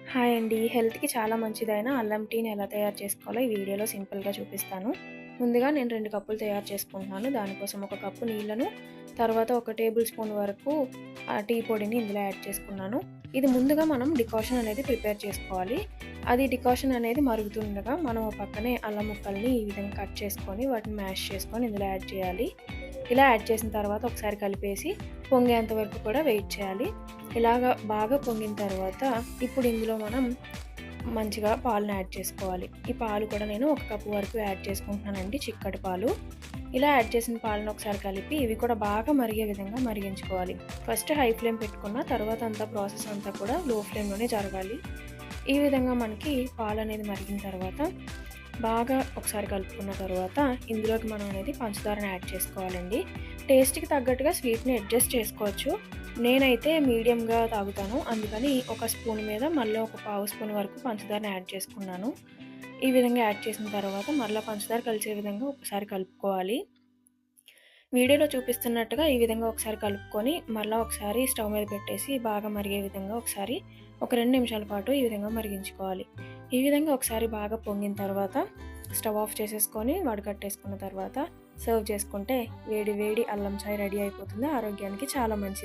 Hi అండి. హెల్త్‌కి చాలా మంచిదైన అల్లం టీని ఎలా తయారు చేసుకోవాలో ఈ వీడియోలో సింపుల్‌గా చూపిస్తాను. ముందుగా నేను 2 కప్పులు తయారు చేసుకుంటున్నాను. దానికోసం ఒక కప్పు నీళ్లను, తర్వాత ఒక టేబుల్ స్పూన్ వరకు టీ పొడిని ఇందులో యాడ్ చేసుకున్నాను. ఇది ముందుగా మనం డికాషన్ అనేది ప్రిపేర్ చేసుకోవాలి. అది డికాషన్ అనేది మరుగుతుండగా మనం పక్కనే అల్లం ముక్కల్ని ఈ విధంగా కట్ చేసుకొని వాటిని మ్యాష్ చేసుకొని ఇందులో యాడ్ చేయాలి. ఇలా యాడ్ చేసిన తర్వాత ఒకసారి కలిపేసి పొంగేంత వరకు కూడా వెయిట్ చేయాలి. ఇలాగా బాగా పొంగిన తర్వాత ఇప్పుడు ఇందులో మనం మంచిగా పాలను యాడ్ చేసుకోవాలి. ఈ పాలు కూడా నేను ఒక కప్పు వరకు యాడ్ చేసుకుంటున్నానండి, చిక్కటి పాలు. ఇలా యాడ్ చేసిన పాలను ఒకసారి కలిపి ఇవి కూడా బాగా మరిగే విధంగా మరిగించుకోవాలి. ఫస్ట్ హై ఫ్లేమ్ పెట్టుకున్న తర్వాత ప్రాసెస్ అంతా కూడా లో ఫ్లేమ్‌లోనే జరగాలి. ఈ విధంగా మనకి పాలు అనేది మరిగిన తర్వాత బాగా ఒకసారి కలుపుకున్న తర్వాత ఇందులోకి మనం అనేది పంచదారని యాడ్ చేసుకోవాలండి. టేస్ట్‌కి తగ్గట్టుగా స్వీట్‌ని అడ్జస్ట్ చేసుకోవచ్చు. నేనైతే మీడియంగా తాగుతాను. అందుకని ఒక స్పూన్ మీద మళ్ళీ ఒక పావు స్పూన్ వరకు పంచదారని యాడ్ చేసుకున్నాను. ఈ విధంగా యాడ్ చేసిన తర్వాత మరలా పంచదార కలిసే విధంగా ఒకసారి కలుపుకోవాలి. వీడియోలో చూపిస్తున్నట్టుగా ఈ విధంగా ఒకసారి కలుపుకొని మరలా ఒకసారి స్టవ్ మీద పెట్టేసి బాగా మరిగే విధంగా ఒకసారి ఒక 2 నిమిషాల పాటు ఈ విధంగా మరిగించుకోవాలి. ఈ విధంగా ఒకసారి బాగా పొంగిన తర్వాత స్టవ్ ఆఫ్ చేసేసుకొని వడకట్టేసుకున్న తర్వాత సర్వ్ చేసుకుంటే వేడి వేడి అల్లం చాయ్ రెడీ అయిపోతుంది. ఆరోగ్యానికి చాలా మంచిది.